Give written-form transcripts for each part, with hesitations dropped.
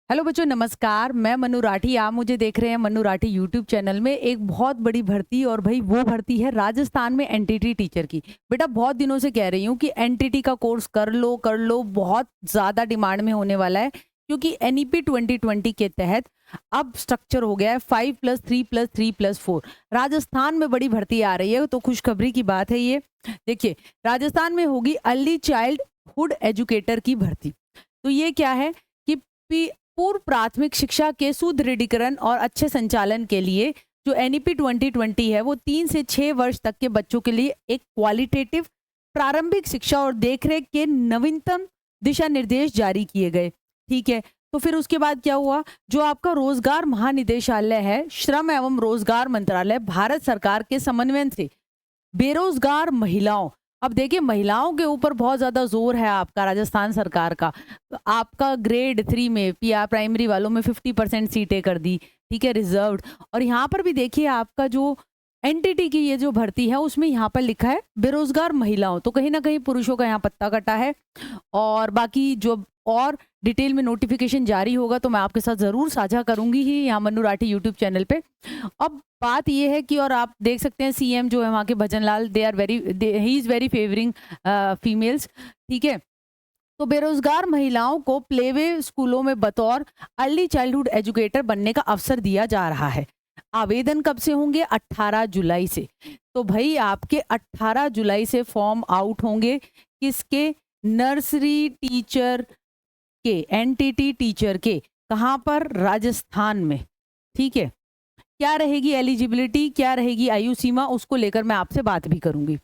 Hello बच्चों, नमस्कार। मैं मनु राठी। आप मुझे देख रहे हैं मनु राठी यूट्यूब चैनल में। एक बहुत बड़ी भर्ती, और भाई वो भर्ती है राजस्थान में एनटीटी टीचर की। बेटा बहुत दिनों से कह रही हूँ कि एनटीटी का कोर्स कर लो, बहुत ज़्यादा डिमांड में होने वाला है, क्योंकि एनईपी 2020 के तहत अब स्ट्रक्चर हो गया है 5+3+3+4। राजस्थान में बड़ी भर्ती आ रही है, तो खुशखबरी की बात है ये। देखिए, राजस्थान में होगी अर्ली चाइल्डहुड एजुकेटर की भर्ती। तो ये क्या है कि पूर्व प्राथमिक शिक्षा के सुदृढ़ीकरण और अच्छे संचालन के लिए जो एनईपी 2020 है, वो 3 से 6 वर्ष तक के बच्चों के लिए एक क्वालिटेटिव प्रारंभिक शिक्षा और देखरेख के नवीनतम दिशा निर्देश जारी किए गए। ठीक है, तो फिर उसके बाद क्या हुआ, जो आपका रोजगार महानिदेशालय है, श्रम एवं रोजगार मंत्रालय, भारत सरकार के समन्वय से बेरोजगार महिलाओं, अब देखिए महिलाओं के ऊपर बहुत ज्यादा जोर है आपका राजस्थान सरकार का। तो आपका ग्रेड 3 में पीआर प्राइमरी वालों में 50% सीटें कर दी, ठीक है, रिजर्व्ड। और यहाँ पर भी देखिए आपका जो एनटीटी की ये जो भर्ती है, उसमें यहाँ पर लिखा है बेरोजगार महिलाओं, तो कहीं ना कहीं पुरुषों का यहाँ पत्ता कटा है। और बाकी जो और डिटेल में नोटिफिकेशन जारी होगा तो मैं आपके साथ जरूर साझा करूंगी ही यहाँ मनु राठी यूट्यूब चैनल पे। अब बात ये है कि, और आप देख सकते हैं सीएम जो है वहाँ के Bhajan Lal, he is very favouring females. ठीक है, तो बेरोजगार महिलाओं को प्लेवे स्कूलों में बतौर अर्ली चाइल्डहुड एजुकेटर बनने का अवसर दिया जा रहा है। आवेदन कब से होंगे? 18 जुलाई से। तो भाई आपके 18 जुलाई से फॉर्म आउट होंगे। किसके? नर्सरी टीचर के, एनटीटी टीचर के। कहाँ पर? राजस्थान में। ठीक है, क्या रहेगी एलिजिबिलिटी, क्या रहेगी आयु सीमा, उसको लेकर मैं आपसे बात भी करूंगी।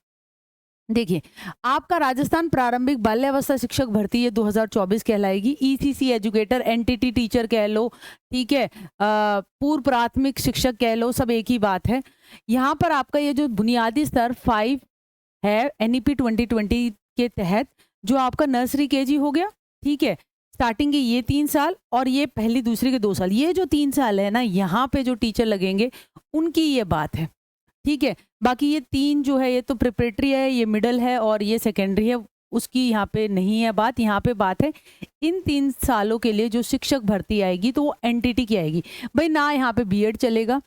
देखिए, आपका राजस्थान प्रारंभिक बाल्यावस्था शिक्षक भर्ती ये 2024 कहलाएगी। ईसीसी एजुकेटर, एनटीटी टीचर कह लो, ठीक है, पूर्व प्राथमिक शिक्षक कह लो, सब एक ही बात है। यहाँ पर आपका ये जो बुनियादी स्तर 5 है एनईपी 2020 के तहत, जो आपका नर्सरी केजी हो गया, ठीक है, स्टार्टिंग के ये 3 साल, और ये पहली दूसरी के 2 साल, ये जो 3 साल है ना, यहाँ पे जो टीचर लगेंगे उनकी ये बात है। ठीक है, बाकी ये 3 जो है, ये तो प्रिपरेटरी है, ये मिडल है और ये सेकेंडरी है, उसकी यहाँ पे नहीं है बात। यहाँ पे बात है इन 3 सालों के लिए जो शिक्षक भर्ती आएगी तो वो एनटीटी की आएगी। भाई ना यहाँ पे बीएड चलेगा,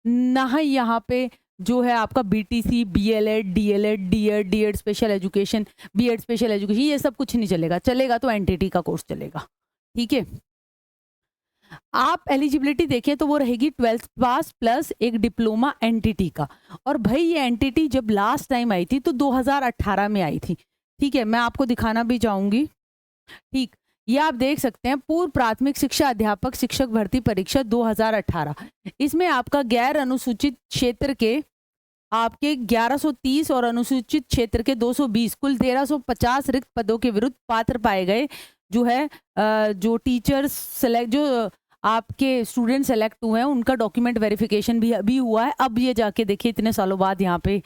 ना ही यहाँ पे जो है आपका BTC, BElEd, DElEd, DEd special education, BEd special education, ये सब कुछ नहीं चलेगा। चलेगा तो एनटीटी का कोर्स चलेगा। ठीक है, आप एलिजिबिलिटी देखें तो वो रहेगी 12th पास प्लस एक डिप्लोमा एनटीटी का। और भाई ये एनटीटी जब लास्ट टाइम आई थी तो 2018 में आई थी। ठीक है, मैं आपको दिखाना भी चाहूंगी। ठीक, ये आप देख सकते हैं, पूर्व प्राथमिक शिक्षा अध्यापक शिक्षक भर्ती परीक्षा 2018। इसमें आपका गैर अनुसूचित क्षेत्र के आपके 1130 और अनुसूचित क्षेत्र के 220, कुल 1350 रिक्त पदों के विरुद्ध पात्र पाए गए जो है जो टीचर्स सेलेक्ट, जो आपके स्टूडेंट सेलेक्ट हुए हैं, उनका डॉक्यूमेंट वेरिफिकेशन भी अभी हुआ है। अब ये जाके देखिए इतने सालों बाद यहाँ पे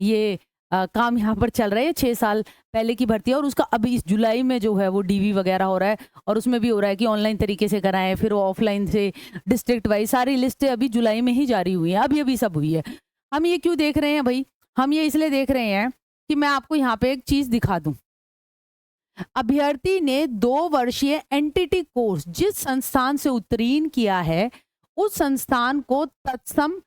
ये काम यहाँ पर चल रहा है। 6 साल पहले की भर्ती है, और उसका अभी इस जुलाई में जो है वो डीवी वगैरह हो रहा है, और उसमें भी हो रहा है कि ऑनलाइन तरीके से कराएं, फिर ऑफलाइन से, डिस्ट्रिक्ट वाइज, सारी लिस्टें अभी जुलाई में ही जारी हुई है, अभी सब हुई है। हम ये क्यों देख रहे हैं भाई? हम ये इसलिए देख रहे हैं कि मैं आपको यहाँ पे एक चीज दिखा दूं। अभ्यर्थी ने 2 वर्षीय एनटीटी कोर्स जिस संस्थान से उत्तीर्ण किया है, उस संस्थान को तत्सम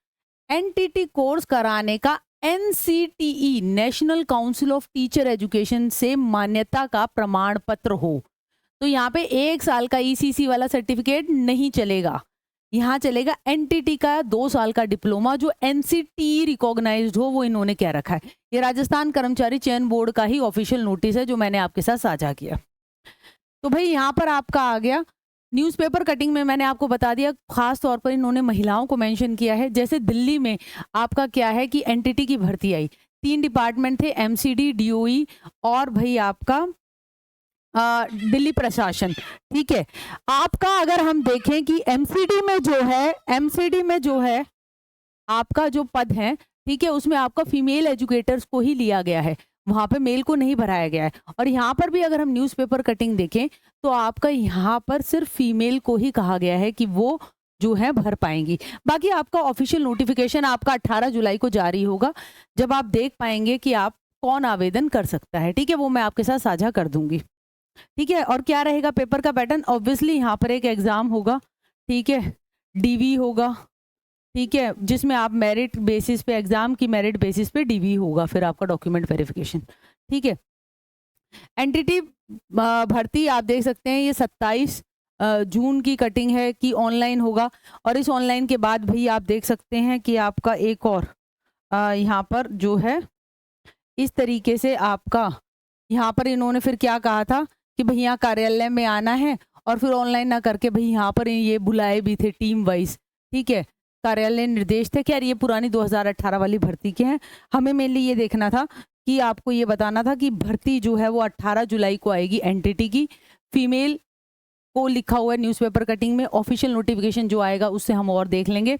एनटीटी कोर्स कराने का NCTE, national council of teacher education से मान्यता का प्रमाण पत्र हो। तो यहाँ पे 1 साल का ईसीसी वाला सर्टिफिकेट नहीं चलेगा, यहाँ चलेगा एनटीटी का 2 साल का डिप्लोमा, जो एनसीटी रिकॉग्नाइज्ड हो, वो इन्होंने क्या रखा है। ये राजस्थान कर्मचारी चयन बोर्ड का ही ऑफिशियल नोटिस है जो मैंने आपके साथ साझा किया। तो भाई यहाँ पर आपका आ गया न्यूज़पेपर कटिंग में, मैंने आपको बता दिया, खास तौर पर इन्होंने महिलाओं को मेंशन किया है। जैसे दिल्ली में आपका क्या है कि एनटीटी की भर्ती आई, 3 डिपार्टमेंट थे, एमसीडी, डीओई और भाई आपका दिल्ली प्रशासन। ठीक है, आपका अगर हम देखें कि एमसीडी में जो है आपका जो पद है, ठीक है, उसमें आपका फीमेल एजुकेटर्स को ही लिया गया है, वहां पे मेल को नहीं भराया गया है। और यहाँ पर भी अगर हम न्यूज़पेपर कटिंग देखें तो आपका यहाँ पर सिर्फ फीमेल को ही कहा गया है कि वो जो है भर पाएंगी। बाकी आपका ऑफिशियल नोटिफिकेशन आपका 18 जुलाई को जारी होगा, जब आप देख पाएंगे कि आप कौन आवेदन कर सकता है। ठीक है, वो मैं आपके साथ साझा कर दूंगी। ठीक है। और क्या रहेगा पेपर का पैटर्न, ऑब्वियसली यहाँ पर एक एग्जाम होगा, ठीक है, डीवी होगा, ठीक है, जिसमें आप मेरिट बेसिस पे, एग्जाम की मेरिट बेसिस पे डीवी होगा, फिर आपका डॉक्यूमेंट वेरिफिकेशन, ठीक है। एनटीटी भर्ती आप देख सकते हैं, ये 27 जून की कटिंग है कि ऑनलाइन होगा। और इस ऑनलाइन के बाद भी आप देख सकते हैं कि आपका एक और यहाँ पर जो है इस तरीके से आपका यहाँ पर इन्होंने फिर क्या कहा था कि भैया कार्यालय में आना है, और फिर ऑनलाइन ना करके भाई यहाँ पर ये बुलाए भी थे टीम वाइज, ठीक है, कार्यालय निर्देश थे। खैर ये पुरानी 2018 वाली भर्ती के हैं। हमें मेनली ये देखना था कि आपको ये बताना था कि भर्ती जो है वो 18 जुलाई को आएगी एनटीटी की। फीमेल को लिखा हुआ है न्यूज़पेपर कटिंग में, ऑफिशियल नोटिफिकेशन जो आएगा उससे हम और देख लेंगे।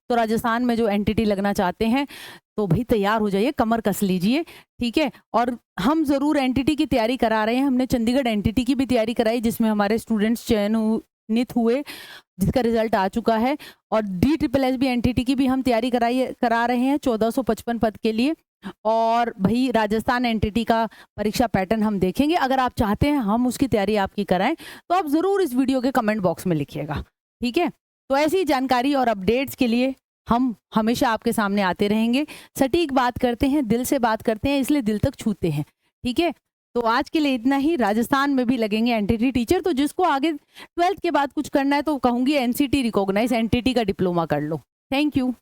तो राजस्थान में जो एनटीटी लगना चाहते हैं तो भाई तैयार हो जाइए, कमर कस लीजिए, ठीक है। और हम ज़रूर एनटीटी की तैयारी करा रहे हैं, हमने चंडीगढ़ एनटीटी की भी तैयारी कराई जिसमें हमारे स्टूडेंट्स चयनित हुए, जिसका रिजल्ट आ चुका है। और DSSS एनटीटी की भी हम तैयारी करा रहे हैं 1455 पद के लिए। और भाई राजस्थान एनटीटी का परीक्षा पैटर्न हम देखेंगे। अगर आप चाहते हैं हम उसकी तैयारी आपकी कराएं तो आप ज़रूर इस वीडियो के कमेंट बॉक्स में लिखिएगा, ठीक है। तो ऐसी जानकारी और अपडेट्स के लिए हम हमेशा आपके सामने आते रहेंगे। सटीक बात करते हैं, दिल से बात करते हैं, इसलिए दिल तक छूते हैं, ठीक है। तो आज के लिए इतना ही। राजस्थान में भी लगेंगे एनटीटी टीचर, तो जिसको आगे 12th के बाद कुछ करना है तो कहूँगी एनसीटी रिकॉग्नाइज एनटीटी का डिप्लोमा कर लो। Thank you.